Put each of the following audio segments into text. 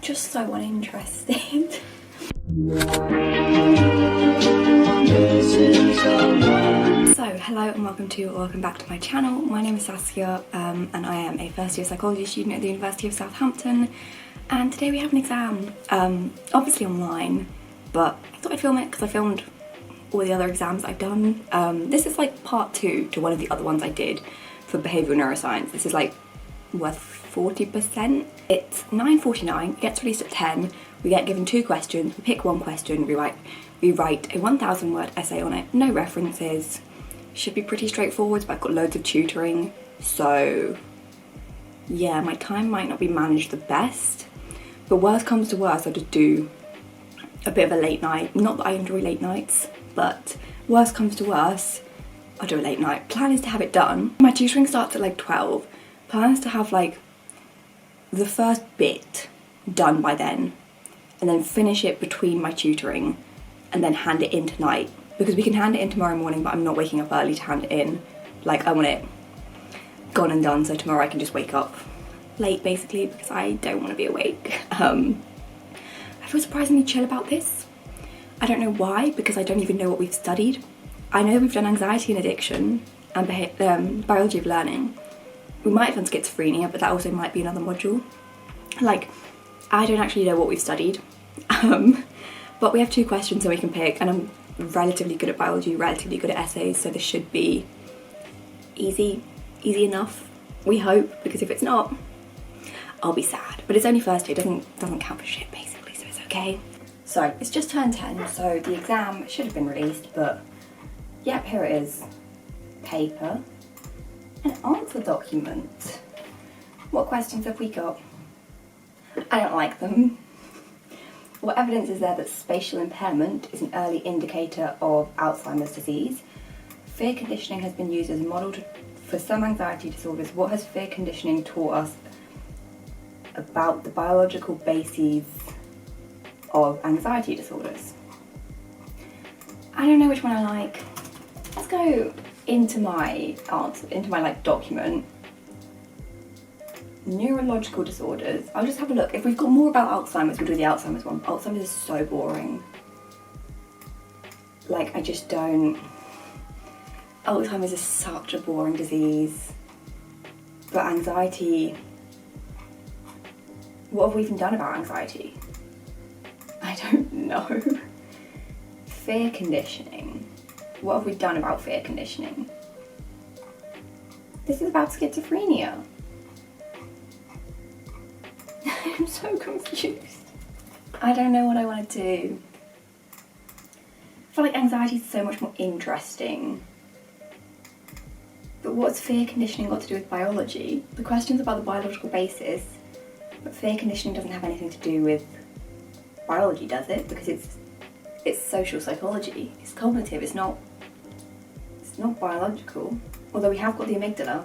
just so uninterested. So hello and welcome back to my channel. My name is Saskia and I am a first year psychology student at the University of Southampton, and today we have an exam, obviously online, but I thought I'd film it because I filmed all the other exams I've done. This is like part 2 to one of the other ones I did for behavioural neuroscience. This is like worth 40%. It's 9:49, it gets released at 10, we get given 2 questions, we pick one question, we write a 1,000 word essay on it, no references. Should be pretty straightforward, but I've got loads of tutoring, so yeah, my time might not be managed the best, but worst comes to worst, I'll just do a bit of a late night. Not that I enjoy late nights, but worst comes to worst, I'll do a late night. Plan is to have it done. My tutoring starts at like 12. Plan is to have like the first bit done by then, and then finish it between my tutoring, and then hand it in tonight, because we can hand it in tomorrow morning, but I'm not waking up early to hand it in. Like, I want it gone and done, so tomorrow I can just wake up late basically, because I don't want to be awake. I feel surprisingly chill about this. I don't know why, because I don't even know what we've studied. I know we've done anxiety and addiction and biology of learning. We might have done schizophrenia, but that also might be another module. Like, I don't actually know what we've studied. But we have 2 questions so we can pick, and I'm relatively good at biology, relatively good at essays, so this should be easy enough, we hope, because if it's not, I'll be sad. But it's only first year, doesn't count for shit basically, so it's okay. So it's just turned 10, so the exam should have been released, but yep, here it is. Paper, an answer document. What questions have we got? I don't like them. What evidence is there that spatial impairment is an early indicator of Alzheimer's disease? Fear conditioning has been used as a model for some anxiety disorders. What has fear conditioning taught us about the biological bases of anxiety disorders? I don't know which one I like. Let's go into my answer, into my document. Neurological disorders. I'll just have a look. If we've got more about Alzheimer's, we'll do the Alzheimer's one. Alzheimer's is so boring. Like, I just don't... Alzheimer's is such a boring disease. But anxiety... What have we even done about anxiety? I don't know. Fear conditioning. What have we done about fear conditioning? This is about schizophrenia. I'm so confused. I don't know what I want to do. I feel like anxiety is so much more interesting. But what's fear conditioning got to do with biology? The question's about the biological basis, but fear conditioning doesn't have anything to do with biology, does it? Because it's social psychology. It's cognitive. It's not biological. Although we have got the amygdala.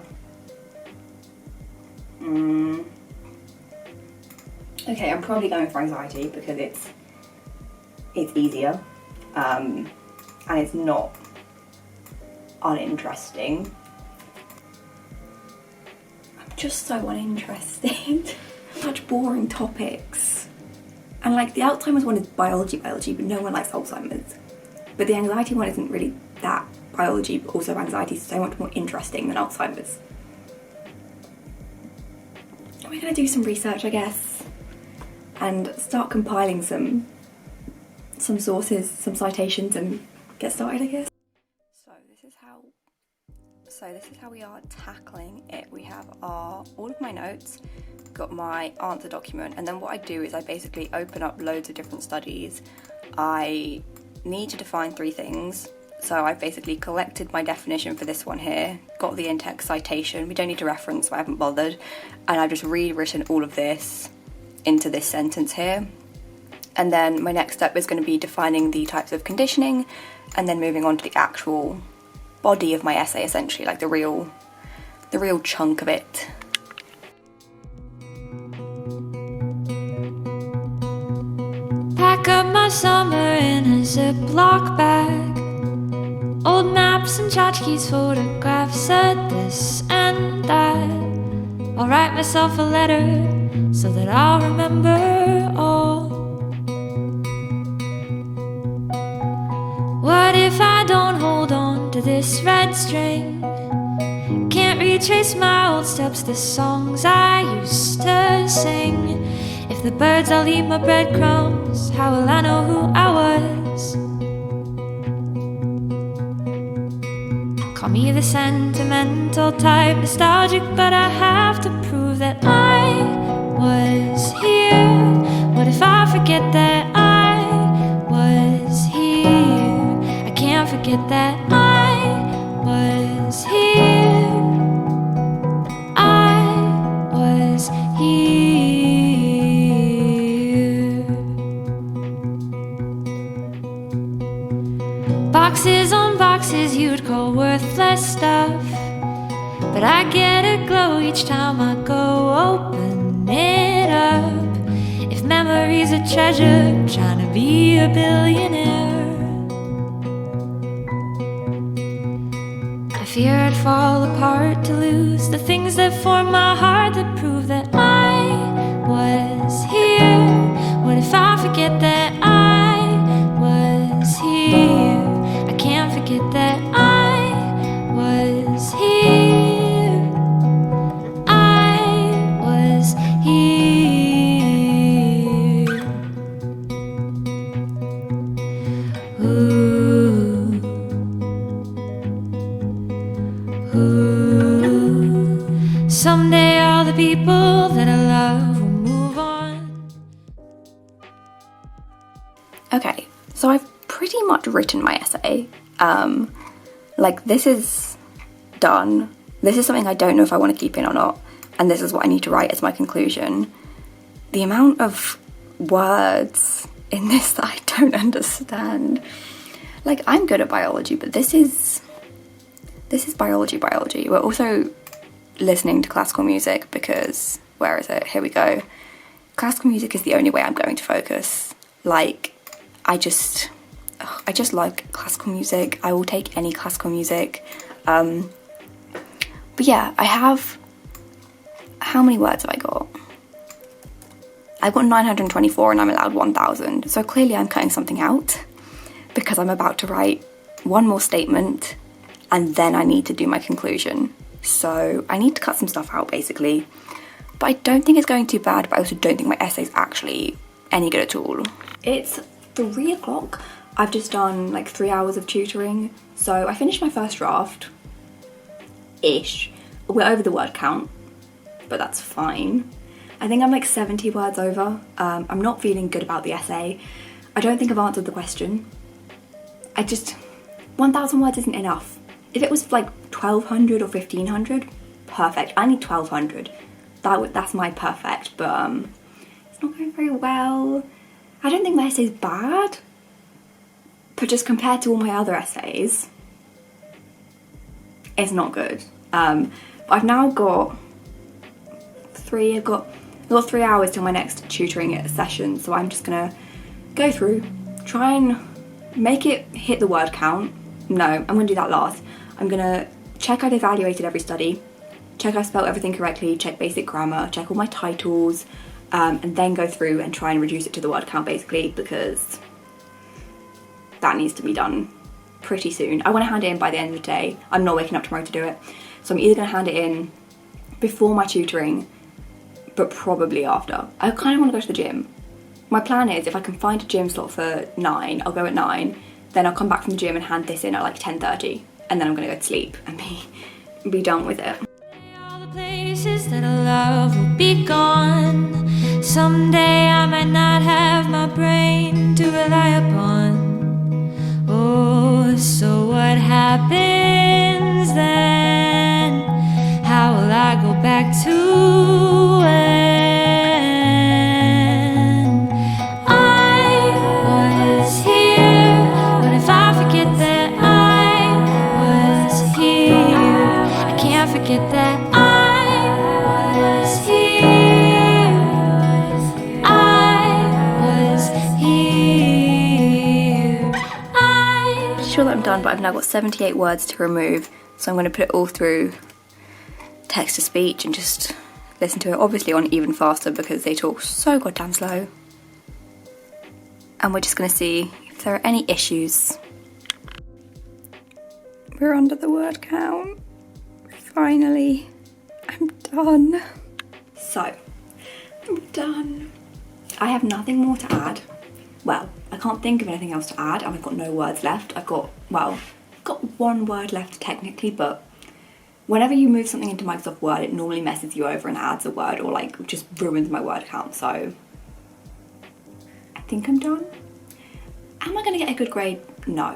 Okay, I'm probably going for anxiety because it's easier, and it's not uninteresting. I'm just so uninterested. Such boring topics. And like, the Alzheimer's one is biology, but no one likes Alzheimer's. But the anxiety one isn't really that biology, but also anxiety is so much more interesting than Alzheimer's. We're gonna do some research, I guess, and start compiling some sources, some citations, and get started, I guess. So this is how we are tackling it. We have all of my notes, got my answer document, and then what I do is I basically open up loads of different studies. I need to define 3 things. So I've basically collected my definition for this one here, got the in-text citation, we don't need to reference, so I haven't bothered, and I've just rewritten all of this into this sentence here. And then my next step is going to be defining the types of conditioning, and then moving on to the actual body of my essay, essentially, like the real chunk of it. Pack up my summer in a Ziploc bag. Old maps and tchotchkes, photographs said this and that. I'll write myself a letter so that I'll remember all. What if I don't hold on to this red string? Can't retrace my old steps, the songs I used to sing. If the birds all eat my breadcrumbs, how will I know who I was? Call me the sentimental type, nostalgic, but I have to prove that I was here. What if I forget that I was here? I can't forget that I was here. I was here. Boxes on boxes you'd call worthless stuff, but I get a glow each time I go open it up. If memory's a treasure, trying to be a billionaire. I fear I'd fall apart to lose the things that form my heart, that prove that I was here. What if I forget that I was here? I can't forget that I was here. I was here. Ooh. Ooh. Someday all the people that I love will move on. Okay, so I've pretty much written my essay. Like, this is done. This is something I don't know if I want to keep in or not, and this is what I need to write as my conclusion. The amount of words in this that I don't understand. Like, I'm good at biology, but this is biology. We're also listening to classical music because, where is it? Here we go. Classical music is the only way I'm going to focus. Like, I just like classical music. I will take any classical music. But yeah, I have, how many words have I got? I've got 924 and I'm allowed 1,000. So clearly I'm cutting something out because I'm about to write one more statement and then I need to do my conclusion. So I need to cut some stuff out basically. But I don't think it's going too bad, but I also don't think my essay's actually any good at all. It's 3 o'clock. I've just done like 3 hours of tutoring. So I finished my first draft-ish. We're over the word count, but that's fine. I think I'm like 70 words over. I'm not feeling good about the essay. I don't think I've answered the question. 1,000 words isn't enough. If it was like 1,200 or 1,500, perfect. I need 1,200. That's my perfect, but it's not going very well. I don't think my essay's bad, but just compared to all my other essays, it's not good. I've now got 3 hours till my next tutoring session, so I'm just gonna go through, try and make it hit the word count. No, I'm gonna do that last. I'm gonna check I've evaluated every study, check I spelled everything correctly, check basic grammar, check all my titles, and then go through and try and reduce it to the word count basically, because that needs to be done pretty soon. I want to hand it in by the end of the day. I'm not waking up tomorrow to do it. So I'm either going to hand it in before my tutoring, but probably after. I kind of want to go to the gym. My plan is if I can find a gym slot for 9, I'll go at 9. Then I'll come back from the gym and hand this in at like 10:30. And then I'm going to go to sleep and be done with it. All the places that I love will be gone. Someday I might not have my brain to rely upon. Oh, so what happens then? How will I go back to when I was here? What if I forget that I was here? I can't forget that I was here. I was here. Sure that I'm done, but I've now got 78 words to remove, so I'm going to put it all through text to speech and just listen to it obviously on even faster because they talk so goddamn slow. And we're just going to see if there are any issues. We're under the word count. Finally, I'm done. So, I'm done. I have nothing more to add. Well, I can't think of anything else to add, and I've got no words left. I've got one word left technically, but whenever you move something into Microsoft Word, it normally messes you over and adds a word or like just ruins my word count. So I think I'm done. Am I gonna get a good grade? No.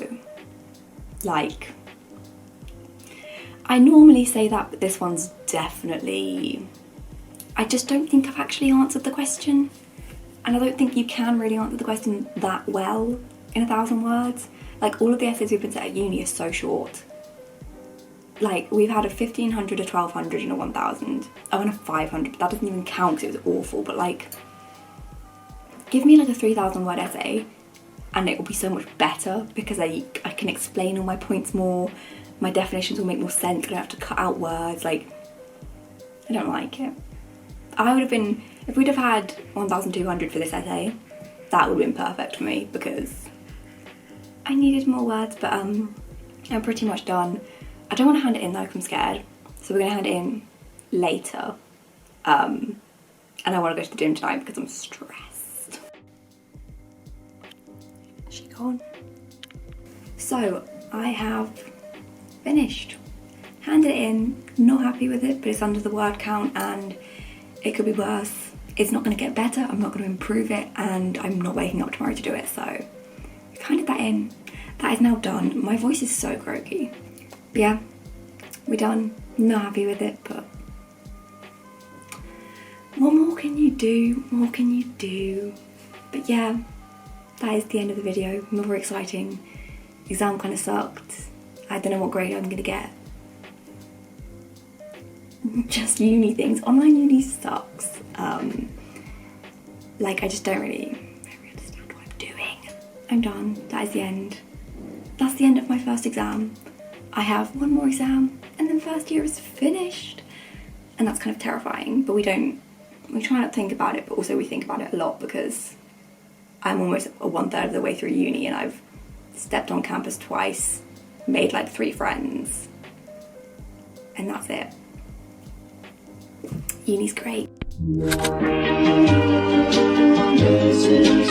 Like, I normally say that, but this one's definitely, I just don't think I've actually answered the question. And I don't think you can really answer the question that well in 1,000 words. Like, all of the essays we've been set at uni are so short. Like, we've had a 1,500, a 1,200 and a 1,000. Oh, and a 500, but that doesn't even count because it was awful. But like, give me like a 3,000 word essay and it will be so much better because I can explain all my points more. My definitions will make more sense. I don't have to cut out words. Like, I don't like it. I would have been, if we'd have had 1,200 for this essay, that would have been perfect for me because I needed more words, but I'm pretty much done. I don't want to hand it in though, 'cause I'm scared. So we're going to hand it in later. And I want to go to the gym tonight because I'm stressed. Is she gone? So I have finished. Handed it in, not happy with it, but it's under the word count and it could be worse. It's not going to get better, I'm not going to improve it, and I'm not waking up tomorrow to do it, so I've handed that in. That is now done. My voice is so croaky. But yeah, we're done. Not happy with it, but what more can you do? What can you do? But yeah, that is the end of the video. Not very exciting. Exam kind of sucked. I don't know what grade I'm going to get. Just uni things. Online uni sucks. Like, I just don't really understand what I'm doing. I'm done. That is the end. That's the end of my first exam. I have one more exam and then first year is finished. And that's kind of terrifying, but we try not to think about it, but also we think about it a lot because I'm almost 1/3 of the way through uni and I've stepped on campus twice, made like 3 friends, and that's it. Uni's great. This is